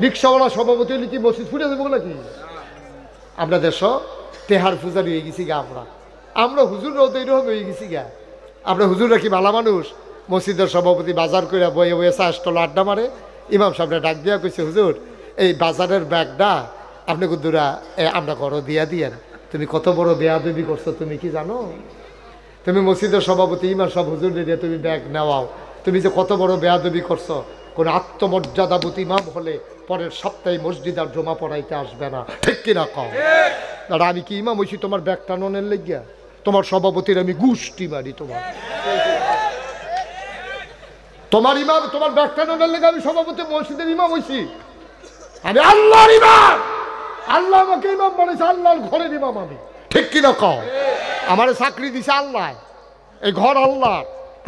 রিক্সাওয়ালা সভাপতি হলে কি মসজিদ ফুটে দেবো নাকি? আমরা দেশ তেহার পূজারি হয়ে গেছি গা। আমরা হুজুররাও তো এইরকম হয়ে গেছি গা। আমরা হুজুররা কি ভালো মানুষ? মসজিদের সভাপতি বাজার করে বয়ে বয়ে চাষটল আড্ডা মারে। ইমাম সাহেবরা ডাক দিয়া কইছে, হুজুর এই বাজারের ব্যাগটা আপনি কুদ্দুরা আমরা ঘর দিয়া দিয়েন। তুমি কত বড় বেয়াদবি করছো তুমি কি জানো? তুমি মসজিদের সভাপতি ইমাম সাহেব হুজুর দিয়ে তুমি ব্যাগ নেওয়াও, তুমি যে কত বড় বেয়াদবি করছো। কোন আত্মমর্যাদাবোধ ইমাম হলে পরের সপ্তাহে মসজিদ আর জমা পড়াইতে আসবে না, ঠিক কিনা কও? আর আমি কি ইমাম হইছি তোমার ব্যাগ টানোনের লেগিয়া? তোমার সভাপতির আমি গুষ্টি মারি তোমার ইমাম তোমার ব্যাগ টানোনের লেগে আমি সভাপতি মসজিদের ইমাম হইছি? আমি আল্লাহর ইমাম, আল্লাহ আমাকে ইমাম বানাইছে, আল্লাহর ঘরের ইমাম আমি, ঠিক কিনা কও? আমারে চাকরি দিছে আল্লাহ, এই ঘর আল্লাহ,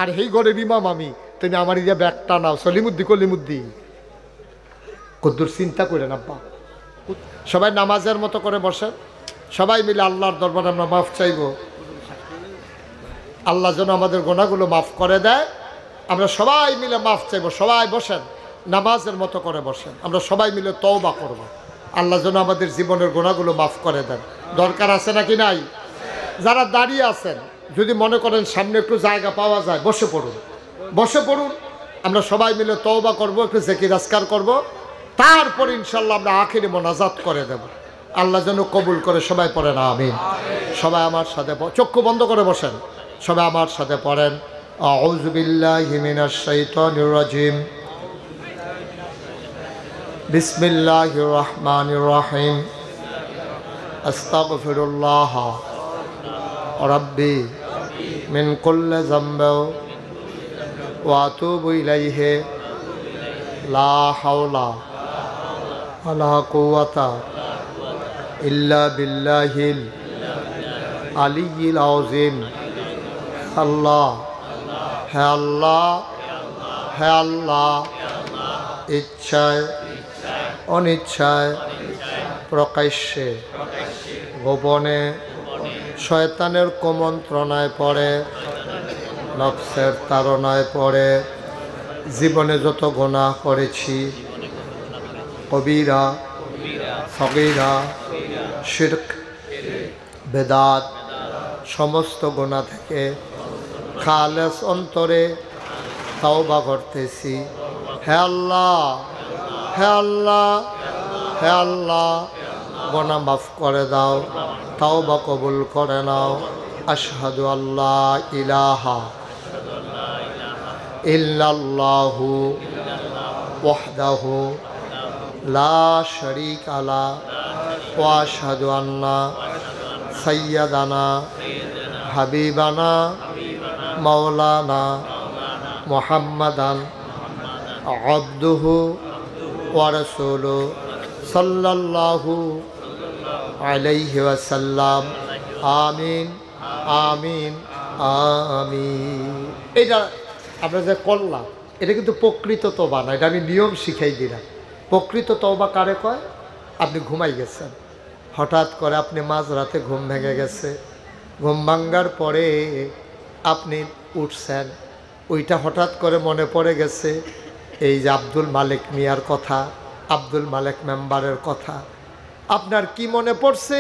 আর এই ঘরের ইমাম আমি। তুমি আমার ইয়া ব্যাগটা নাও। সলিমুদ্দি কলিমুদ্দি কদ্দুর চিন্তা করে না। সবাই নামাজের মতো করে বসে, সবাই মিলে আল্লাহর দরবারে আমরা মাফ চাইব। আল্লাহ যেন আমাদের গোনাগুলো মাফ করে দেয়। আমরা সবাই মিলে মাফ চাইব। সবাই বসেন, নামাজের মতো করে বসেন। আমরা সবাই মিলে তওবা করব। আল্লাহ যেন আমাদের জীবনের গোনাগুলো মাফ করে দেন। দরকার আছে নাকি নাই? যারা দাঁড়িয়ে আছেন, যদি মনে করেন সামনে একটু জায়গা পাওয়া যায়, বসে পড়ুন, বসে পড়ুন। আমরা সবাই মিলে তওবা করব, একটু জিকির আজকার করব। তারপর ইনশাল্লাহ আমরা আখিরি মোনাজাত করে দেব। আল্লাহ যেন কবুল করে। সবাই পড়েন আমিন। সবাই আমার সাথে চক্ষু বন্ধ করে বসেন। সবাই আমার সাথে পড়েন, আউযু বিল্লাহি মিনাশ শাইতানির রাজিম, বিসমিল্লাহির রহমানির রহিম, আস্তাগফিরুল্লাহ রাব্বি মিন কুল্লি যামবি ওয়া আতুবু ইলাইহি লা হাওলা ওয়ালা কুওয়াতা ইল্লা বিল্লাহিল আলিয়্যিল আযীম। আল্লাহ, হে আল্লাহ, হে আল্লাহ, ইচ্ছায় অনিচ্ছায় প্রকাশ্যে গোপনে শয়তানের কুমন্ত্রণায় পড়ে, নফসের তাড়নায় পড়ে জীবনে যত গুনাহ করেছি, কবিরা সগীরা শিরক বেদাত সমস্ত গুনাহ থেকে খালেস অন্তরে তওবা করতেছি। হে আল্লাহ, হে আল্লাহ, হে আল্লাহ, গুনাহ মাফ করে দাও, তওবা কবুল করে নাও। আশহাদু আল্লা ইলাহা ইল্লাল্লাহু ওয়াহদাহু লা শারীকা লা ওয়া আশহাদু আন্না সাইয়্যিদানা হাবিবানা মাওলানা মুহাম্মাদান আবদুহু ওয়া রাসূলুহু সাল্লাল্লাহু আলাইহি ওয়াসাল্লাম। আমিন, আমিন, আমিন। এটা আমরা যে করলাম, এটা কিন্তু প্রকৃত তওবা না। এটা আমি নিয়ম শিখাই দিলাম। প্রকৃত তওবা কারে কয়? আপনি ঘুমাই গেছেন, হঠাৎ করে আপনি মাঝরাতে ঘুম ভেঙে গেছে, ঘুম ভাঙ্গার পরে আপনি উঠছেন, ওইটা হঠাৎ করে মনে পড়ে গেছে এই যে আব্দুল মালিক মিয়ার কথা, আব্দুল মালিক মেম্বারের কথা। আপনার কি মনে পড়ছে?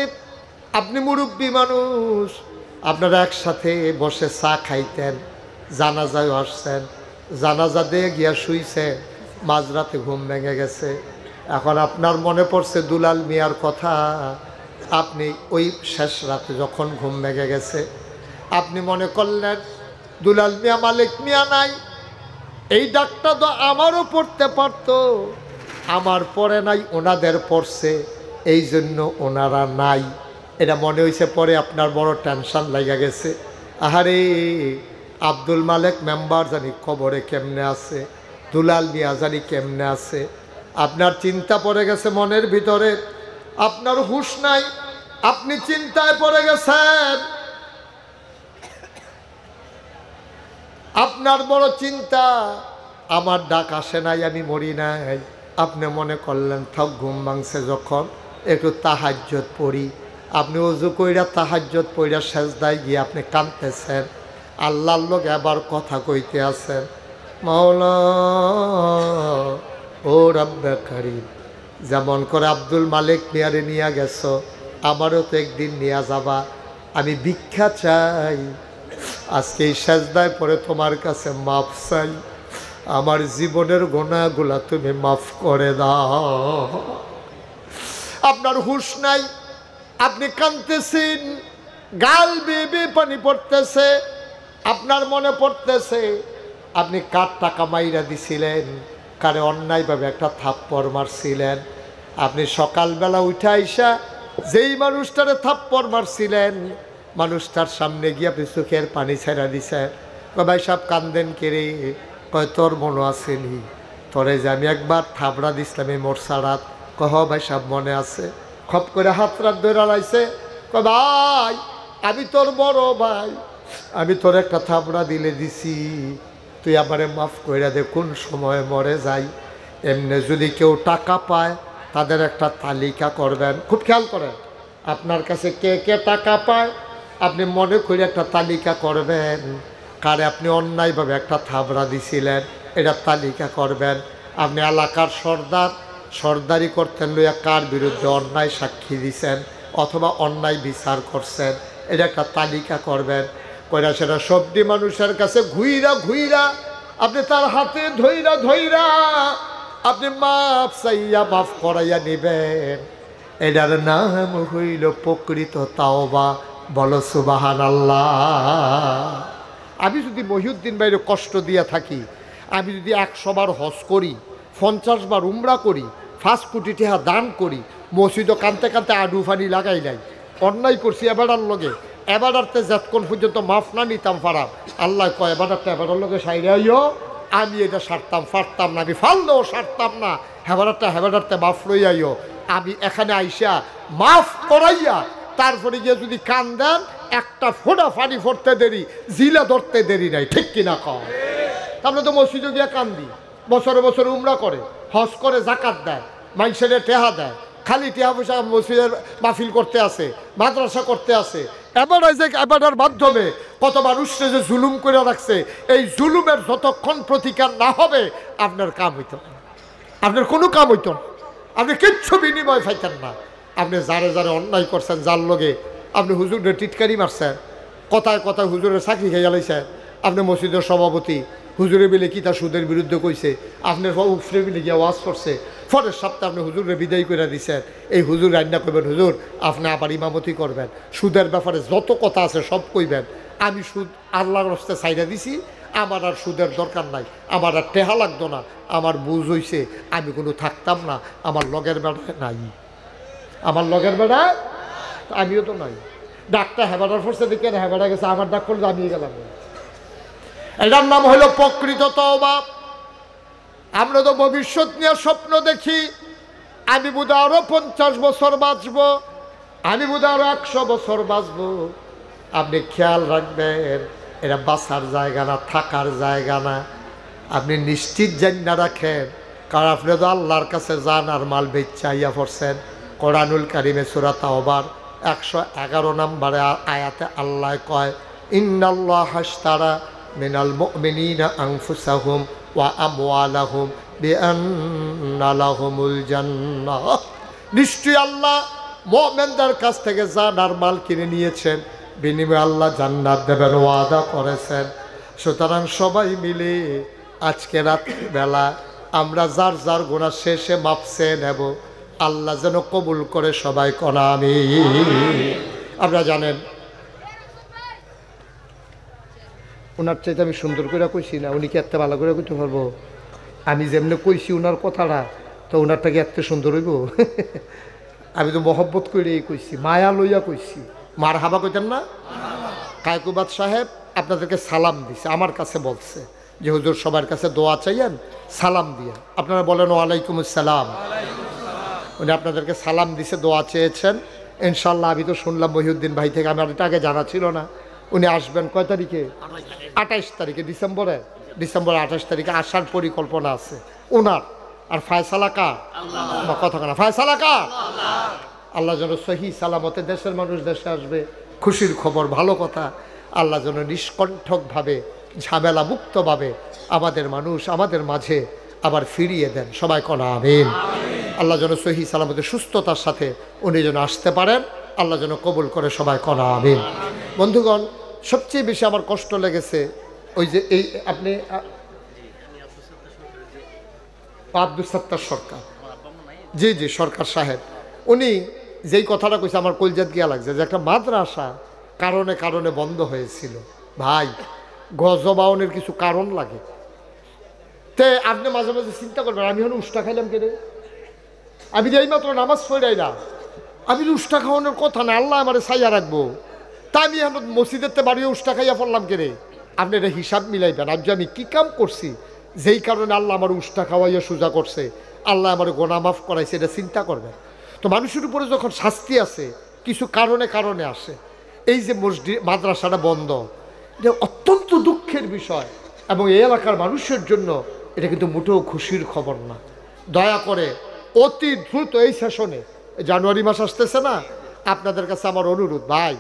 আপনি মুরব্বী মানুষ, আপনারা একসাথে বসে চা খাইতেন, জানাজায় আসছেন, জানাজা দিয়ে গিয়া শুইছে, মাঝরাতে ঘুম ভেঙে গেছে। এখন আপনার মনে পড়ছে দুলাল মিয়ার কথা। আপনি ওই শেষ রাতে যখন ঘুম ভেঙে গেছে, আপনি মনে করলেন দুলাল মিয়া মালিক মিয়া নাই, এই ডাকটা তো আমারও পড়তে পারতো, আমার পড়ে নাই, ওনাদের পড়ছে, এই জন্য ওনারা নাই। এটা মনে হয়েছে। পরে আপনার বড় টেনশন লাগা গেছে, আহারে আব্দুল মালিক মেম্বার জানি কবরে কেমনে আছে, দুলাল মিয়া জানি কেমনে আছে। আপনার চিন্তা পড়ে গেছে মনের ভিতরে, আপনার হুঁশ নাই, আপনি চিন্তায় পড়ে গেছেন। আপনার বড় চিন্তা, আমার ডাক আসে নাই, আমি মরি নাই। আপনি মনে করলেন থাক, ঘুম ভাঙছে যখন, একটু তাহাজ্জুদ পড়ি। আপনি ওযু কইরা তাহাজ্জুদ পড়িয়া সেজদায় গিয়ে আপনি কাঁদতেছেন, আল্লাহর লোক এবার কথা কইতে আছেন, মাওলা ও রব্বে করিম, যেমন করে আব্দুল মালিক মিয়ারে নিয়ে গেছো, আমারও তো একদিন নিয়ে যাবা। আমি ভিক্ষা চাই, আজকে এই সেজদায় পরে তোমার কাছে মাফ চাই, আমার জীবনের গুনাহগুলা তুমি মাফ করে দাও। আপনার হুঁশ নাই, আপনি কাঁদতেছেন, গাল বেয়ে বেয়ে পানি পড়তেছে, আপনার মনে পড়তেছে আপনি কার টাকা মাইরা দিছিলেন, কারে অন্যায়ভাবে একটা থাপ্পড় মারছিলেন। আপনি সকালবেলা উঠে আইসা যেই মানুষটারে থাপ্পড় মারছিলেন, মানুষটার সামনে গিয়ে আপনি চোখের পানি ছেড়া দিছেন। ভাই সাহেব কান্দেন কেড়ে, কয় তোর মনে আসেনি তোরে যে আমি একবার থাবড়া দিছিলাম এই মোরসারাত? কহ ভাই সাহেব মনে আছে। খপ করে হাত রাত ধরে লাইছে, কয় ভাই আমি তোর বড় ভাই, আমি তোর একটা থাবড়া দিলে দিছি, তুই আমারে মাফ কইরা দে, কোন সময় মরে যাই। এমনি যদি কেউ টাকা পায় তাদের একটা তালিকা করবেন, খুব খেয়াল করেন, আপনার কাছে কে কে টাকা পায় আপনি মনে করে একটা তালিকা করবেন, কারে আপনি অন্যায়ভাবে একটা থাবড়া দিছিলেন এটা তালিকা করবেন। আপনি এলাকার সর্দার, সর্দারি করতেন লইয়া কার বিরুদ্ধে অন্যায় সাক্ষী দিছেন অথবা অন্যায় বিচার করছেন, এটা একটা তালিকা করবেন। কইরা সেটা সবটি মানুষের কাছে ঘুইরা ঘুইরা আপনি তার হাতে ধইরা ধইরা আপনি মাফ চাইয়া মাফ করাইয়া নিবেন। এটার নাম হইল প্রকৃত তাওবা। বলো সুবহানাল্লাহ। আমি যদি মহিউদ্দিন ভাইরে কষ্ট দিয়া থাকি, আমি যদি 100 বার হজ করি, 50 বার উমরা করি, 5 কোটি টাকা দান করি, মসজিদও কানতে কানতে আডু ফানি লাগাই নাই, অন্যায় করছি এবারার লগে, এবারারতে যতক্ষণ পর্যন্ত মাফ না নিতাম পারাম, আল্লাহ কয় এবারারটা এবারার লগে সাইরাইও, আমি এটা সারতাম পারতাম না, আমি ফাললেও সারতাম না, হেবারারটা মাফ লইয়াইও। আমি এখানে আইসা মাফ করাইয়া তারপরে গিয়ে যদি কান দেন, একটা ফোঁটা পানি পড়তে দেরি, জিলা ধরতে দেরি নাই, ঠিক কিনা কও? তারপরে তো মসজিদে গিয়া কান দিই, বছরে বছরে উমরা করে, হজ করে, জাকাত দেয়, মানুষের টেহা দেয়, খালি টেহা পয়সা মসজিদের মাহফিল করতে আসে, মাদ্রাসা করতে আসে। এবারের মাধ্যমে কত মানুষকে যে জুলুম করে রাখছে, এই জুলুমের যতক্ষণ প্রতিকার না হবে আপনার কাম হইত না, আপনার কোনো কাম হইত না, আপনি কিচ্ছু বিনিময় পাইতেন না। আপনি যারে যারে অন্যায় করছেন, যার লগে আপনি হুজুরের টিটকারি মারছেন, কথায় কথায় হুজুরের চাকরি খাইয়া লাইছেন, আপনি মসজিদের সভাপতি, হুজুরে বিলে কি তার সুদের বিরুদ্ধে কইছে, আপনার উফরে বিলে গিয়া ওয়াজ করছে, পরের সপ্তাহে আপনি হুজুরে বিদায় করে দিচ্ছেন, এই হুজুর রান্না করবেন, হুজুর আপনি আবার ইমামতি করবেন, সুদের ব্যাপারে যত কথা আছে সব কইবেন, আমি সুদ আল্লাহর রাস্তায় ছাইড়া দিছি, আমার আর সুদের দরকার নাই, আমার আর টেহা লাগতো না, আমার বুঝ হইছে আমি কোনো থাকতাম না, আমার লগের বেড়ায় নাই, আমার লগের বেড়ায় আমিও তো নাই। ডাক্তার হেবাটার ফোর্সে দিকে হেবাটা গেছে, আমার ডাক করলে আমি গেলাম। এটার নাম হলো প্রকৃত তওবা। আমরা তো ভবিষ্যৎ নিয়ে স্বপ্ন দেখি, আমি বোধহয় আরো 50 বছর বাঁচব, আমি বোধহয় আরো 100 বছর বাঁচব। আপনি খেয়াল রাখবেন, এটা বাঁচার জায়গা না, থাকার জায়গা না। আপনি নিশ্চিত জানা রাখেন, কারণ আপনি তো আল্লাহর কাছে যান আর মাল বেচাইয়া পড়ছেন। কোরআনুল কারিমে সূরা তাওবার 111 নম্বরে আয়াতে আল্লাহ কয়, ইন্নাল্লাহা আশতারা মিনাল মুমিনিনা আনফুসাহুম ওয়া আমওয়ালাহুম বিআন্না লাহুমুল জান্নাহ। নিশ্চয়ই আল্লাহ মুমিনদের কাছ থেকে জান আর মাল কিনে নিয়েছেন, বিনিময়ে আল্লাহ জান্নাত দেবের ওয়াদা করেছেন। সুতরাং সবাই মিলে আজকে রাতের বেলা আমরা যার যার গুনাহ শেষে মাপ চেয়ে নেব, আল্লাহ যেন কবুল করে সবাই করা আমিন। আপনারা জানেন ওনার চাইতে আমি সুন্দর করে কইছি না, উনি কি এত ভালো করে কইতে পারবো? আমি যেমনি কইছি ওনার কথাটা, তো ওনারটা কি এত সুন্দর হইব? আমি তো মহব্বত করেই কইছি, মায়া লইয়া কইছি। মার হাবা কইতেন না? কায়কুবাদ সাহেব আপনাদেরকে সালাম দিছে, আমার কাছে বলছে যে হুজুর সবার কাছে দোয়া চাইয়েন, সালাম দিয়ে। আপনারা বলেন ওয়ালাইকুম আসসালাম। উনি আপনাদেরকে সালাম দিছে, দোয়া চেয়েছেন। ইনশাল্লাহ আমি তো শুনলাম মহিউদ্দিন ভাই থেকে, আমার এটা আগে জানা ছিল না। উনি আসবেন কয় তারিখে? 28 তারিখে, ডিসেম্বরে 28 তারিখে আসার পরিকল্পনা আছে ওনার। আর ফায়সালা কার? বা কথা না, ফায়সালা কার? আল্লাহ যেন সহি সালামতে দেশের মানুষ দেশে আসবে, খুশির খবর, ভালো কথা। আল্লাহ যেন নিষ্কণ্ঠকভাবে, ঝামেলা মুক্তভাবে আমাদের মানুষ আমাদের মাঝে আবার ফিরিয়ে দেন। সবাই কনা আমিন। আল্লাহ যেন সহি সালামতে সুস্থতার সাথে উনি যেন আসতে পারেন, আল্লাহ যেন কবুল করে সবাই করা আমিন। বন্ধুগণ, সবচেয়ে বেশি আমার কষ্ট লেগেছে ওই যে এই আপনি আব্দুল সত্তার সরকার, জি জি সরকার সাহেব, উনি যেই কথাটা কইছে আমার কলজাত গিয়া লাগছে যে একটা মাদ্রাসা কারণে কারণে বন্ধ হয়েছিল। ভাই, গজবাউনের কিছু কারণ লাগে। তে আপনি মাঝে মাঝে চিন্তা করবেন আমি এখন উষ্টা খাইলাম কেন? আমি যে এইমাত্র নামাজ পড়াই না, আমি উষ্টা খাওয়ানোর কথা না, আল্লাহ আমার ছাইয়া রাখবো, তা আমি এখন মসজিদের বাড়িও উষ্টা খাইয়া পড়লাম কেন? আপনি এটা হিসাব মিলাইবেন আজ আমি কি কাম করছি যেই কারণে আল্লাহ আমার উষ্টা খাওয়াইয়া সোজা করছে, আল্লাহ আমার গোনা মাফ করাইছে, এটা চিন্তা করবেন। তো মানুষের উপরে যখন শাস্তি আছে কিছু কারণে কারণে আসে। এই যে মসজিদ মাদ্রাসাটা বন্ধ, এটা অত্যন্ত দুঃখের বিষয় এবং এই এলাকার মানুষের জন্য এটা কিন্তু মোটেও খুশির খবর না। দয়া করে অতি দ্রুত এই সেশনে, জানুয়ারি মাস আসতেছে না, আপনাদের কাছে আমার অনুরোধ, ভাই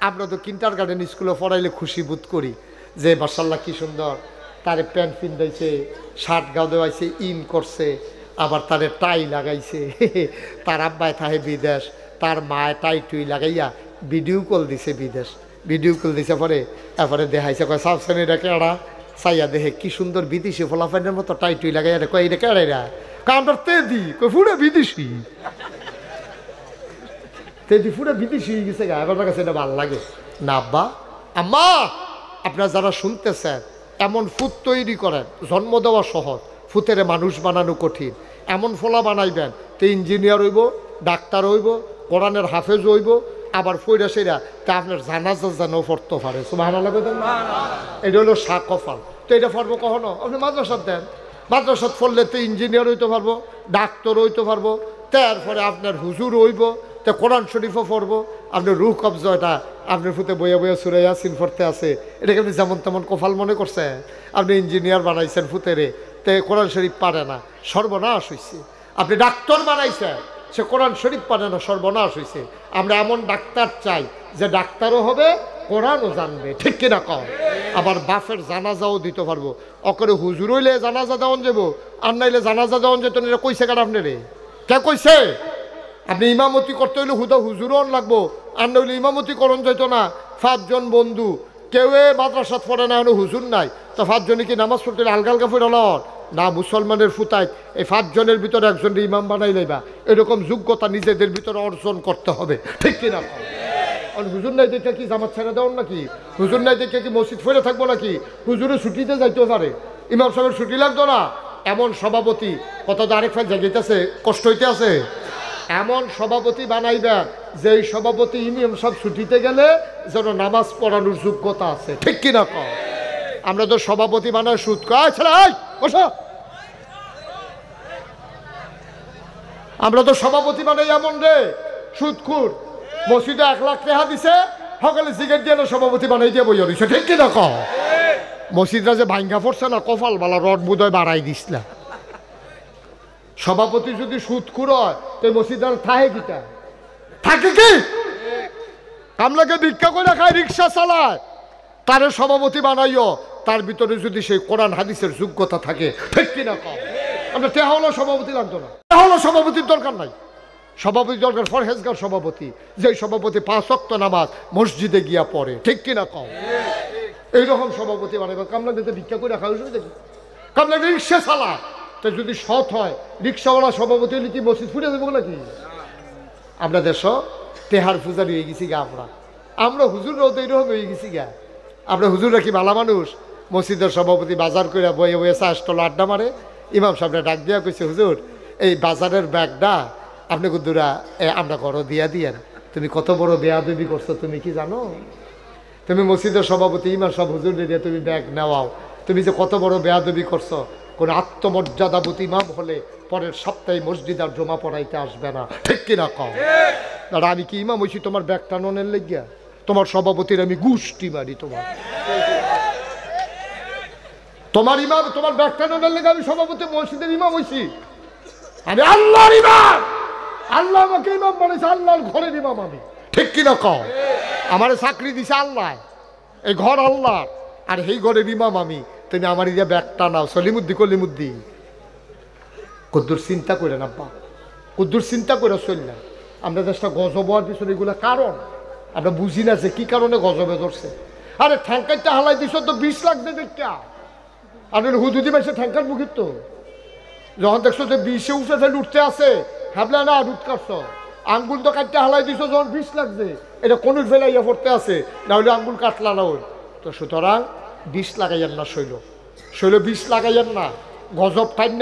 আমরা তো কিন্ডারগার্টেন স্কুলে পড়াইলে খুশি বোধ করি যে মাশাআল্লাহ কি সুন্দর তারে প্যান্ট পিন্ধাইছে, শার্ট গাও দেওয়াইছে, ইন করছে, আবার তারে টাই লাগাইছে, তার আব্বায় থাহে বিদেশ, তার মায় টাই টুই লাগাইয়া ভিডিও কল দিছে বিদেশ, ভিডিও কল দিছে পরে এরপরে দেখাইছে কয় সাবসানি এটা কেড়া, চাইয়া দেখে কি সুন্দর বিদেশি ফলাফাইনের মতো টাই টুই লাগাইয়া রে, কয় এটা কেড়াইরা, কাউন্টার তেদি কই পুরো বিদেশি, তেদি পুরো বিদেশি হয়ে গেছে গা, এবার কাছে এটা ভালো লাগে না। আব্বা আম্মা, আপনারা যারা শুনতেছেন, এমন ফুত তৈরি করেন, জন্ম দেওয়া সহজ, ফুতেরে মানুষ বানানো কঠিন। এমন ফলা বানাইবেন তো ইঞ্জিনিয়ার হইব, ডাক্তার হইব, কোরআনের হাফেজ হইব, আবার ফইরা সেরা তা আপনার জানাজা যেন পড়তে পারে। সুবহানাল্লাহ কইতেন না? এটা হলো শাক কফাল। তো এটা পড়বো কখনো? আপনি মাদ্রাসাত দেন, মাদ্রাসাত পড়লে তো ইঞ্জিনিয়ার হইতে পারবো, ডাক্তার হইতে পারবো, তারপরে আপনার হুজুর হইব, তো কোরআন শরীফও পড়বো, আপনার রুহ কবজ, এটা আপনার ফুতে বইয়া বইয়া সুরে ইয়াসিন পড়তে আছে, এটাকে আপনি যেমন তেমন কফাল মনে করছেন। আপনি ইঞ্জিনিয়ার বানাইছেন ফুতেরে, তে কোরআন শরীফ পারে না, সর্বনাশ হয়েছে। আপনি ডাক্তার বানাইছেন, সে কোরআন শরীফ পারে না, সর্বনাশ হয়েছে। আমরা এমন ডাক্তার চাই যে ডাক্তারও হবে, কোরআনও জানবে, ঠিক কিনা কম। আবার বাফের জানাজাও দিতে পারবো, অকরে হুজুর হইলে জানাজা দেওয়ান যাবো, আর নাইলে জানাজা দেওয়ান যেত না, কইছে কেন আপনি রে? কে কইছে? আপনি ইমামতি করতে হইলে হুদা হুজুরও লাগবো, আর নইলে ইমামতি করণ যেত না। 5 জন বন্ধু, কেউ মাদ্রাসাত পড়ে না, হুজুর নাই, তো 5 জনে কি নামাজ পড়তে আলগা আলগা পড়ে না? মুসলমানের ফুতায় এই 5 জনের ভিতরে একজনের ইমাম বানাই লইবা, এরকম যোগ্যতা নিজেদের ভিতরে অর্জন করতে হবে, ঠিক কিনা? হুজুর নাই দেখে কি জামাত ছেড়ে দেওয়ার নাকি? হুজুর নাই দেখে কি মসজিদ ফেরে থাকবো নাকি? হুজুরে ছুটিতে যাইতে পারে, ইমাম সাহেবের ছুটি লাগতো না। এমন সভাপতি, কত তো আরেক ফাইল জায়গাইতেছে, কষ্ট হইতে আছে। এমন সভাপতি বানাইবা যেই সভাপতি ইমাম সব ছুটিতে গেলে যেন নামাজ পড়ানোর যোগ্যতা আছে, ঠিক কিনা কম। আমরা তো সভাপতি বানায় সুদ খাই, আমরা তো সভাপতি বানাই এমন রে সুদখুর, মসজিদে 1 লাখ টাকা দিছে, সকালে সিগারেট দিয়ে সভাপতি বানাই দিয়ে বইয়া দিছে, ঠিক কিনা কম। মসজিদরা যে ভাঙ্গা পড়ছে না, কপাল বালা রড বুদয় বাড়াই দিছিল। সভাপতি যদি সুদখুর হয় তো মসজিদার থাকে কিটা? থাকে কি? কামলাকে ভিক্ষা করে খায়, রিক্সা চালায়, তারে সভাপতি বানাইও, তার ভিতরে যদি সেই কোরআন হাদিসের যোগ্যতা থাকে, ঠিক কিনা কম। আমরা টেহা হলো সভাপতি লাগতো না, টেহা হলো সভাপতির দরকার নাই। সভাপতি দরকার ফরহেজগার সভাপতি, যে সভাপতি 5 ওয়াক্ত নামাজ মসজিদে গিয়া পড়ে, ঠিক কিনা কম। এইরকম সভাপতি বানাইবা। কামলাকে ভিক্ষা করে খাওয়া দেখি, কামলাকে রিক্সা চালায়, তো যদি সৎ হয় রিক্সাওয়ালা সভাপতি হলে কি মসজিদ ফুটে দেবো নাকি? আমরা দেশ তেহার পূজারি হয়ে গেছি গা, আমরা হুজুররাও তো এইরকম হয়ে গেছি গা। আমরা হুজুররা কি ভালো মানুষ? মসজিদের সভাপতি বাজার করে বয়ে বয়ে চাষটল আড্ডা মারে, ইমাম সাহেবরা ডাক দিয়া কইছে, হুজুর এই বাজারের ব্যাগটা আপনি কুদ্দুরা আমরা ঘর দিয়া দিয়েন। তুমি কত বড় বেয়াদবি করছো তুমি কি জানো? তুমি মসজিদের সভাপতি ইমাম সব হুজুর দিয়ে তুমি ব্যাগ নেওয়াও, তুমি যে কত বড় বেয়াদবি করছো। কোন আত্মমর্যাদাবতী ইমাম হলে পরের সপ্তাহে মসজিদ আর জমা পড়াইতে আসবে না, ঠিক কিনা কম। দাদা আমি কি ইমাম হইছি তোমার ব্যাগ টানোনের লেগিয়া? তোমার সভাপতির আমি গুষ্টি মারি, তোমার ইমাম তোমার ব্যাগ টানোনের লেগে আমি সভাপতি মসজিদের ইমাম হইছি? আমি আল্লাহর ইমাম, আল্লাহ আমাকে ইমাম বানাইছে, আল্লাহর ঘরের ইমাম আমি, ঠিক কিনা কম। আমার চাকরি দিছে আল্লাহ, এই ঘর আল্লাহ, আর এই ঘরের ইমাম আমি। তুমি আমার ইয়া ব্যাগটা নাও, সলিমুদ্দি কলিমুদ্দি কদ্দুর চিন্তা করে না। কুদ্দুর চিন্তা করে চললাম। আমরা দেশটা গজব হওয়ার পিছনে এগুলো কারণ আমরা বুঝি না যে কি কারণে গজবে ধরছে। আরে ঠ্যাঙ্কারটা হালাই দিছ তো 20 লাখ দেবে কে? আর হুদুদি মাসে ঠ্যাঙ্কার মুখিত তো যখন দেখছো যে 20-এ উঠে ফেলে উঠতে আছে ভাবলে না রুট কাটছ। আঙ্গুল তো কাটতে হালাই দিছ যখন 20 লাখ দে, এটা কোন ফেলাইয়া পড়তে আছে, না হলে আঙ্গুল কাটলা না ওই তো। সুতরাং 20 লাগাইয়েন না, শৈল 20 লাগাইয়েন না, গজব টাইন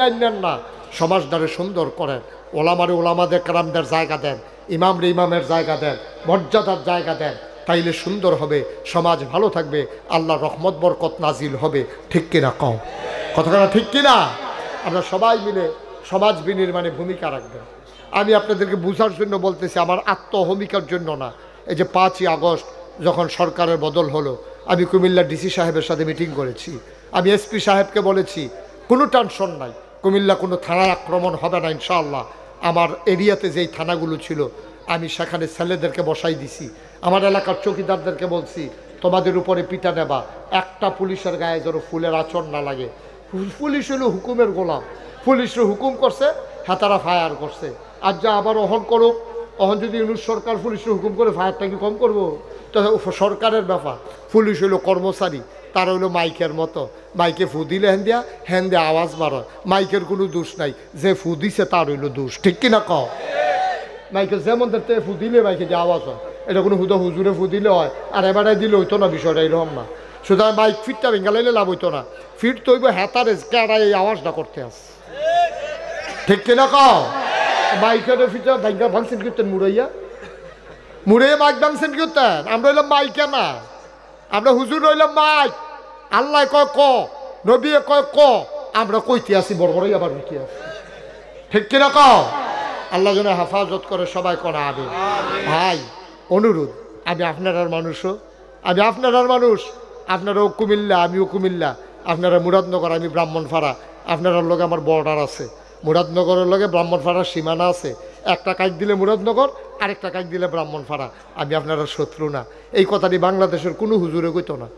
না, সমাজদারে সুন্দর করেন। ওলামারে ওলামাদের কারামদের জায়গা দেন, ইমামরে ইমামের জায়গা দেন, মর্যাদার জায়গা দেন, তাইলে সুন্দর হবে, সমাজ ভালো থাকবে, আল্লাহর রহমত বরকত নাজিল হবে। ঠিক কিনা কও? কথাটা ঠিক কিনা? আমরা সবাই মিলে সমাজ বিনির্মাণে ভূমিকা রাখবেন। আমি আপনাদেরকে বোঝার জন্য বলতেছি, আমার আত্মহমিকার জন্য না। এই যে 5ই আগস্ট যখন সরকারের বদল হলো, আমি কুমিল্লা ডিসি সাহেবের সাথে মিটিং করেছি। আমি এসপি সাহেবকে বলেছি কোনো টেনশন নাই, কুমিল্লা কোনো থানায় আক্রমণ হবে না ইনশাআল্লাহ। আমার এরিয়াতে যেই থানাগুলো ছিল আমি সেখানে ছেলেদেরকে বসাই দিছি। আমার এলাকার চৌকিদারদেরকে বলছি তোমাদের উপরে পিটা নেবা, একটা পুলিশের গায়ে যেন ফুলের আঁচড় না লাগে। পুলিশ হলো হুকুমের গোলাম, পুলিশের হুকুম করছে, হ্যাঁ তারা ফায়ার করছে। আর যা আবার অহন করুক, অহন যদি ইউনুস সরকার পুলিশের হুকুম করে ফায়ারটা কি কম করবো? তো সরকারের ব্যাপার। পুলিশ হইলো কর্মচারী, তার হইলো মাইকের মতো, মাইকে ফু দিলে হ্যান দিয়া আওয়াজ বাড়ায়, মাইকের কোনো দোষ নাই, যে ফু দিছে তার হইলো দোষ। ঠিক কিনা কও? মাইকে যেমন দেখতে ফু দিলে মাইকে যে আওয়াজ হয়, এটা কোনো হুজুরে ফু দিলে হয়, আর এবারে দিলে হইতো না, বিষয়টা এরকম না। সুতরাং মাইক ফিটটা ভেঙ্গালাইলে লাভ হইতো না, ফিট তৈব হ্যাতারে কেডা এই আওয়াজটা করতে আস। ঠিক কিনা কও? মাইকের ফিটা ভাঙ্গা ভাঙছেন করতেন মুড়াইয়া মাইক ভাঙছেন করতেন। আমরা হইলাম মাইকে না, আমরা হুজুর হইলাম মাইক। আল্লাহ কয় ক, নবী কয় ক, আমরা কইতে আসি বড় বড়ই আবার হইতে আসি। ঠিক কিনা কও? আল্লাহ যেন হেফাজত করে, সবাই করা আবে। ভাই অনুরোধ, আমি আপনার মানুষও, আমি আপনার মানুষ, আপনারাও কুমিল্লা, আমিও কুমিল্লা, আপনারা মুরাদনগর, আমি ব্রাহ্মণপাড়া, আপনার লগে আমার বর্ডার আছে, মুরাদনগরের লগে ব্রাহ্মণপাড়ার সীমানা আছে। একটা কাজ দিলে মুরাদনগর, আরেকটা কাজ দিলে ব্রাহ্মণপাড়া। আমি আপনারা শত্রু না, এই কথাটি বাংলাদেশের কোনো হুজুরে কইতো না,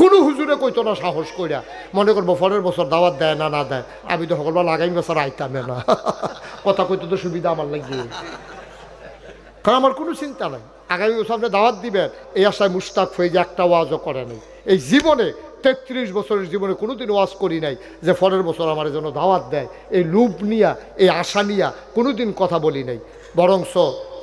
কোনো হুজুরে কইতো না সাহস কইরা। মনে করবো পরের বছর দাওয়াত দেয় না দেয়, আমি তো সকলবার আগামী বছর আইতামে না। কথা কইতে তো সুবিধা আমার লাগিয়ে, কারণ আমার কোনো চিন্তা নাই। আগামী বছর আপনি দাওয়াত দিবেন এই আশায় মুস্তাক হয়ে যে একটা ওয়াজও করে নাই। এই জীবনে 33 বছরের জীবনে কোনোদিন ওয়াজ করি নাই যে পরের বছর আমার জন্য দাওয়াত দেয়, এই লুপ নিয়া, এই আশা নিয়া কোনোদিন কথা বলি নাই। বরংস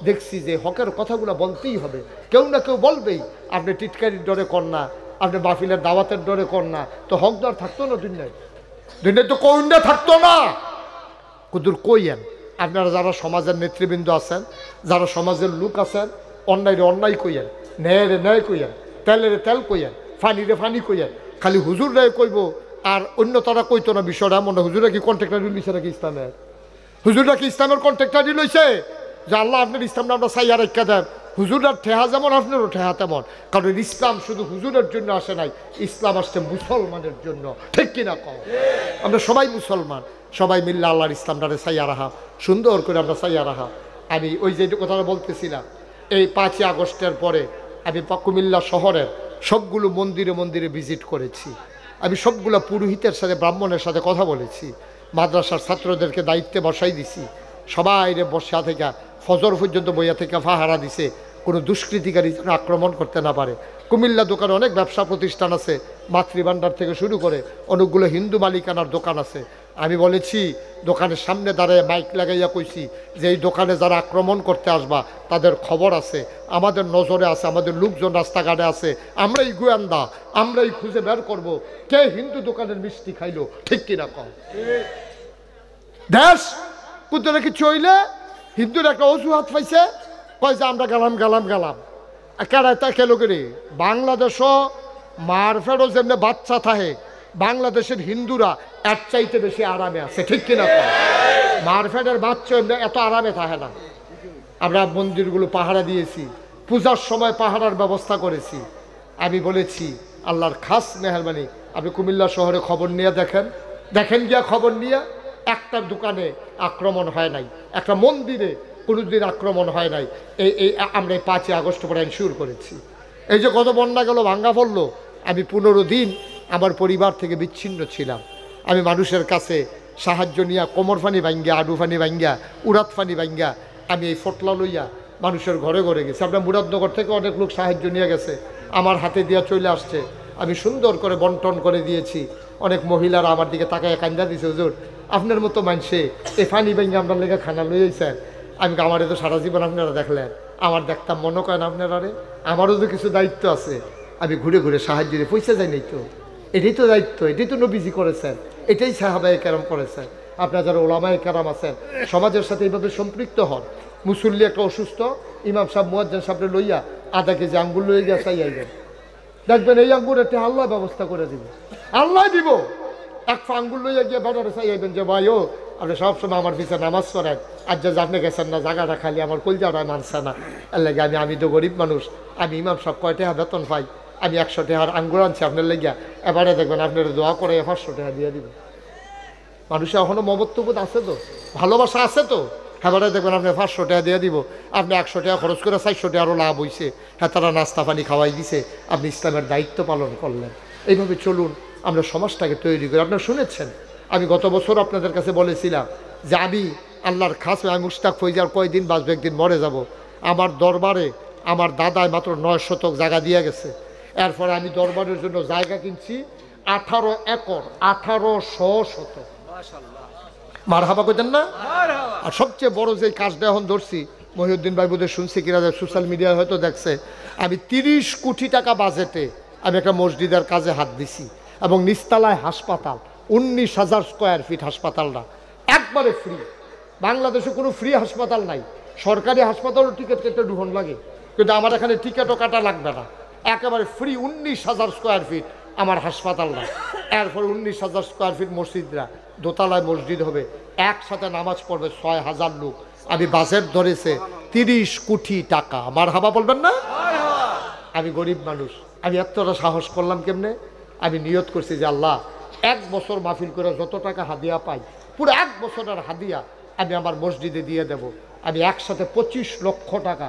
দেখছি যে হকের কথাগুলো বলতেই হবে, কেউ না কেউ বলবেই। আপনি টিটকারির ডরে কর না, আপনি মাহফিলের দাওয়াতের ডরে কর না, তো হকদার থাকতো না দুনিয়ায়, তো কইন্ডা থাকতো না। কুদুর কইয়েন আপনারা যারা সমাজের নেতৃবৃন্দ আছেন, যারা সমাজের লোক আছেন, অন্যায় অন্যায় কইয়েন, ন্যায়ের ন্যায় কইয়েন, তেলের তেল কইয়েন, ফানিরে ফানি কইয়েন। খালি হুজুর রায় কইব আর অন্য তারা কইতো না বিষয়টা এমন না। হুজুরা কি কন্ট্রাক্টারি লইছে নাকি ইসলামের? হুজুররা কি ইসলামের কন্ট্রাক্টারি লইছে যে আল্লাহ আপনার ইসলামটা আমরা সাইয়া রেখা দেন? হুজুরার ঠেহা যেমন আপনারও ঠেহা তেমন, কারণ ইসলাম শুধু হুজুরের জন্য আসে নাই, ইসলাম আসছে মুসলমানের জন্য। ঠিক কিনা কও? আমরা সবাই মুসলমান, সবাই মিল্লা আল্লাহর ইসলামটারে সাইয়া রাখা, সুন্দর করে আমরা সাইয়া রাখা। আমি ওই যে কথাটা বলতেছিলাম, এই 5ই আগস্টের পরে আমি কুমিল্লা শহরের সবগুলো মন্দিরে মন্দিরে ভিজিট করেছি। আমি সবগুলো পুরোহিতের সাথে, ব্রাহ্মণের সাথে কথা বলেছি। মাদ্রাসার ছাত্রদেরকে দায়িত্বে বসাই দিছি, সবাই বসা থেকে ফজর পর্যন্ত বইয়া থেকে ফাহারা দিছে, কোনো দুষ্কৃতিকারী আক্রমণ করতে না পারে। কুমিল্লা দোকানে অনেক ব্যবসা প্রতিষ্ঠান আছে, মাতৃভাণ্ডার থেকে শুরু করে অনেকগুলো হিন্দু মালিকানার দোকান আছে। আমি বলেছি দোকানের সামনে দাঁড়িয়ে মাইক লাগাইয়া কইছি যে এই দোকানে যারা আক্রমণ করতে আসবা তাদের খবর আছে, আমাদের নজরে আছে, আমাদের লোকজন রাস্তাঘাটে আছে, আমরাই গোয়েন্দা, আমরাই খুঁজে বের করব কে হিন্দু দোকানের মিষ্টি খাইলো। ঠিক কিনা কম? দেশ কোথাও নাকি চইলে হিন্দুর একটা অজুহাত পাইছে, কয় যে আমরা গেলাম গেলাম গেলাম। কেড়ায় তা খেলো করে বাংলাদেশও মারফেরও যেমনি বাচ্চা থাকে, বাংলাদেশের হিন্দুরা এর চাইতে বেশি আরামে আছে। ঠিক কিনা? মারফেটের বাচ্চা এমনি এত আরামে থাকে না। আমরা মন্দিরগুলো পাহারা দিয়েছি, পূজার সময় পাহারার ব্যবস্থা করেছি। আমি বলেছি আল্লাহর খাস মেহরবানি, আপনি কুমিল্লা শহরে খবর নিয়ে দেখেন গিয়া খবর নিয়ে একটা দোকানে আক্রমণ হয় নাই, একটা মন্দিরে কোনোদিন আক্রমণ হয় নাই। এই আমরা 5ই আগস্ট পরে এনশিওর করেছি। এই যে কত বন্যা গেল, ভাঙ্গা পড়লো, আমি 15 দিন আমার পরিবার থেকে বিচ্ছিন্ন ছিলাম। আমি মানুষের কাছে সাহায্য নিয়া কোমর ফানি ভাঙ্গা, আডু ফানি ভাঙ্গা, উড়াত ফানি ভাঙ্গা আমি এই ফটলা লইয়া মানুষের ঘরে ঘরে গেছি। আপনার মুরাদনগর থেকে অনেক লোক সাহায্য নিয়ে গেছে, আমার হাতে দিয়া চলে আসছে, আমি সুন্দর করে বন্টন করে দিয়েছি। অনেক মহিলারা আমার দিকে তাকায় কান্দা দিছে, হুজুর আপনার মতো মানুষে এই ফানি ভাঙ্গা আপনার লেগে খানা লইয়েছেন। আমি আমারে তো সারা জীবন আপনারা দেখলেন, আমার দেখতাম মনে করেন আপনারা রে, আমারও তো কিছু দায়িত্ব আছে, আমি ঘুরে ঘুরে সাহায্য দিয়ে পয়সা যাই নাই তো, এটাই তো দায়িত্ব, এটাই তো নবীজি করেছেন, এটাই সাহাবায়ে কেরাম করেছেন। আপনারা যারা ওলামায়ে কেরাম আছেন সমাজের সাথে এইভাবে সম্পৃক্ত হন। মুসল্লি একটা অসুস্থ, ইমাম সাহেব মুয়াজ্জিন সাহেবরে লইয়া আধা কেজি আঙ্গুর লইয়া গিয়া চাই আইবেন, দেখবেন এই আঙ্গুর একটা আল্লাহ ব্যবস্থা করে দিব, আল্লাহ দিব। এক আঙ্গুর লইয়া গিয়ে বেড়ারে চাই আইবেন যে ভাই ও আপনি সবসময় আমার পিছনে নামাজ পড়েন, আর যে আপনি গেছেন না জায়গাটা খালি আমার কলজাটা মানছে না, এর লাগে আমি তো গরিব মানুষ, আমি ইমাম সব কয় টাকা বেতন পাই, আমি 100 টাকার আঙ্গুর আনছি আপনার লেগিয়া, এবারে দেখবেন আপনার দোয়া করে 500 টাকা দিয়ে দিব। মানুষের এখনো মমত্ববোধ আছে তো, ভালোবাসা আছে তো, এবারে দেখবেন আপনি 500 টাকা দিয়ে দিব, আপনি 100 টাকা খরচ করে 400 টাকা আরও লাভ হয়েছে, হ্যাঁ তারা নাস্তা পানি খাওয়াই দিছে, আপনি ইসলামের দায়িত্ব পালন করলেন। এইভাবে চলুন, আমরা সমাজটাকে তৈরি করি। আপনারা শুনেছেন আমি গত বছর আপনাদের কাছে বলেছিলাম যে আমি আল্লাহর খাস, আমি মুশতাক ফৈজার কয়দিন বাঁচবো, একদিন মরে যাব। আমার দরবারে আমার দাদায় মাত্র 9 শতক জায়গা দিয়ে গেছে, এরপরে আমি দরবারের জন্য জায়গা কিনছি 18 একর, 1800 শতক। মারহাবা কইতেন না? আর সবচেয়ে বড় যে কাজটা এখন ধরছি, মহিউদ্দিন ভাই বোধহয় শুনছি কিনা, সোশ্যাল মিডিয়ায় হয়তো দেখছে, আমি 30 কোটি টাকা বাজেটে আমি একটা মসজিদের কাজে হাত দিছি, এবং নিস্তালায় হাসপাতাল 19,000 স্কোয়ার ফিট হাসপাতালটা একবারে ফ্রি। বাংলাদেশে কোনো ফ্রি হাসপাতাল নাই, সরকারি হাসপাতালও টিকিট কেটে ঢুকন লাগে, কিন্তু আমার এখানে টিকিটও কাটা লাগবে না, একেবারে ফ্রি। 19,000 স্কোয়ার ফিট আমার হাসপাতালটা, এরপর 19,000 স্কোয়ার ফিট মসজিদরা, দোতলায় মসজিদ হবে, একসাথে নামাজ পড়বে 6,000 লোক। আমি বাজেট ধরেছে 30 কোটি টাকা। আমার হাবা বলবেন না? আমি গরিব মানুষ, আমি এতটা সাহস করলাম কেমনে? আমি নিয়ত করছি যে আল্লাহ 1 বছর মাহফিল করে যত টাকা হাদিয়া পাই, পুরো 1 বছরের হাদিয়া আমি আমার মসজিদে দিয়ে দেব। আমি একসাথে 25 লক্ষ টাকা,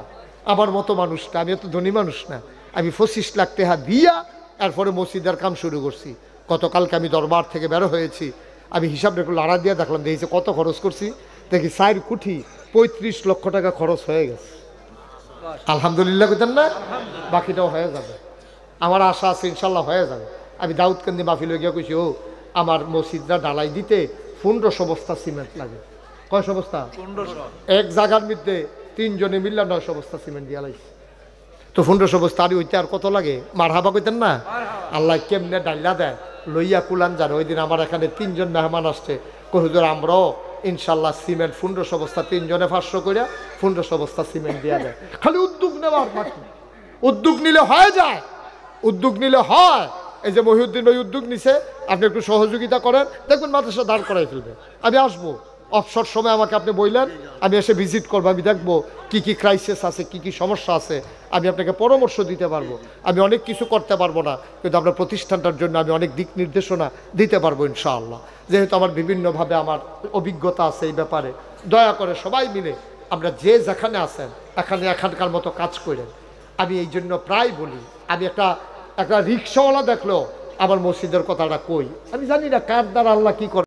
আমার মতো মানুষটা, আমি এত ধনী মানুষ না, আমি 25 লাখ টাকা দিয়া এরপরে মসজিদের কাম শুরু করছি। গতকালকে আমি দরবার থেকে বেরো হয়েছি, আমি হিসাব রেখে লাড়া দিয়ে দেখলাম, দেখেছি কত খরচ করছি, দেখি 4 কোটি 35 লক্ষ টাকা খরচ হয়ে গেছে। আলহামদুলিল্লাহ কইতেন না? বাকিটাও হয়ে যাবে, আমার আশা আছে ইনশাল্লাহ হয়ে যাবে। আমি দাউদকান্দি মাহফিলে গিয়ে কইছি, ও আমার মসজিদটা ঢালাই দিতে 1500 বস্তা সিমেন্ট লাগে। কয়শো বস্তা? 1500। এক জায়গার মধ্যে 3 জনে মিললে 900 বস্তা সিমেন্ট দিয়া লাগছে। তো 1500 বস্তা আর ওইতে আর কত লাগে? মারহাবা কইতেন না? আল্লাহ কেমনে ডাইলা দেয় লইয়া কুলান যান। ওই দিন আমার এখানে 3 জন মেহমান আসছে, কই হুজুর আমরাও ইনশাল্লাহ সিমেন্ট 1500 বস্তা, 3 জনে 500 করে 1500 বস্তা সিমেন্ট দিয়া দেয়। খালি উদ্যোগ নেওয়ার বাকি, উদ্যোগ নিলে হয়ে যায়, উদ্যোগ নিলে হয়। এই যে মহিউদ্দিন ভাই উদ্যোগ নিছে, আপনি একটু সহযোগিতা করেন, দেখবেন মাদ্রাসা দাঁড় করাই ফেলবে। আমি আসবো অবসর সময়, আমাকে আপনি বললেন, আমি এসে ভিজিট করবো, আমি দেখবো কি কি ক্রাইসিস আছে, কি কি সমস্যা আছে, আমি আপনাকে পরামর্শ দিতে পারবো। আমি অনেক কিছু করতে পারবো না, কিন্তু আপনার প্রতিষ্ঠানটার জন্য আমি অনেক দিক নির্দেশনা দিতে পারবো ইনশাআল্লাহ। যেহেতু আমার বিভিন্নভাবে আমার অভিজ্ঞতা আছে এই ব্যাপারে, দয়া করে সবাই মিলে আমরা যে যেখানে আছেন এখানে এখানকার মতো কাজ করেন। আমি এই জন্য প্রায় বলি, আমি একটা রিক্সাওয়ালা দেখলো আমার মসজিদের কথাটা কই, আমি জানি না কার দ্বারা আল্লাহ কি করে।